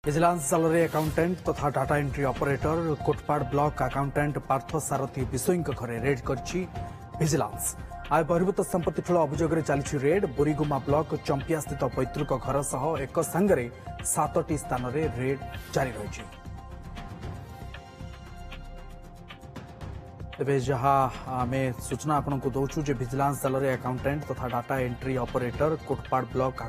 Vigilance जाल accountant तथा data entry operator Kotpad block accountant Partha Sarathi Bishoi घरे रेड करछि विजिलेंस। आय बहिर्भूत संपत्ति ठूल अभियोग चली रेड। बोरीगुमा ब्लॉक चंपिया स्थित पैतृक घर सह एक सांगरे 7टी स्थान में रेड जारी रही। तेज जहाँ आम सूचना आपन को दौचु जे विजिलेंस जाल अकाउंटेंट तथा data entry operator Kotpad block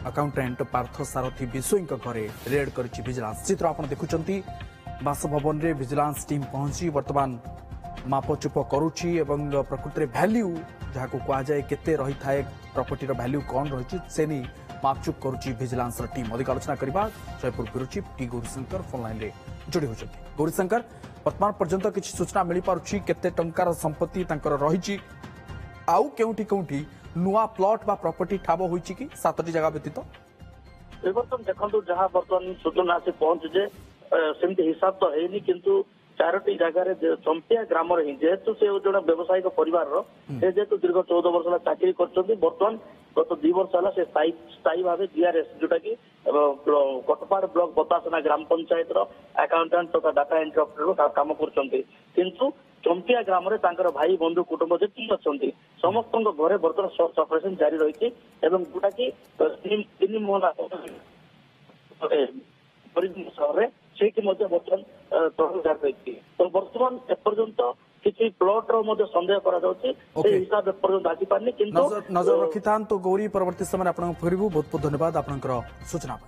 accountant Partha Sarathi Bishoi घरे रेड करिछि विजिलेंस। चित्र आपन देखुचंती बासभवन रे विजिलेंस टीम पहुंची वर्तमान मापचुप करुछि एवं प्रकृति रे वैल्यू जहाँ को कहा जाए केते रही थाए प्रॉपर्टी रो वैल्यू कौन रही से नहीं मापचुप करुछि विजिलेंस टीम। अधिक आलोचना करबा Jaipur bureau chief T Gaurishankar phone line रे जोड़ी होचंती। गौरीशंकर, वर्तमान पर्यंत किछि सूचना मिली पारुछि केते टंकार संपत्ति तांकर रहिछि आउ केउठी नुआ प्लॉट बा प्रॉपर्टी ठाब होइछि कि 7टी जगह व्यतीत? बर्तमान देखो जहाँ बर्तमान सूचना से पहुंचे सेमती हिसाब तो है किंतु 4टी जगार चंपिया ग्राम जेहेतु से जन व्यवसायिक परिवार से जेहेतु दीर्घ 14 वर्ष चाकरी कर बर्तमान गत 2 वर्ष है से स्थायी भाव जीआरएस जोटा कि कोटपाड़ ब्लॉक बतासना ग्राम पंचायत अकाउंटेंट तथा डाटा एंट्री ऑपरेटर काम कर चंपिया ग्राम भाई बंधु कुटुंब जी अच्छा समस्त घरे बर्तमान सर्च ऑपरेशन जारी रही जोटा कि 3 महला सहर से बर्तमान तहल जारी रही। तो बर्तमान एपर्यंत किसी प्लॉट संदेह करा हिसाब एपर्यंत आसी पारनी। नजर रखि गौरी परवर्ती समय आपन फेरबू। बहुत बहुत धन्यवाद आपन सूचना।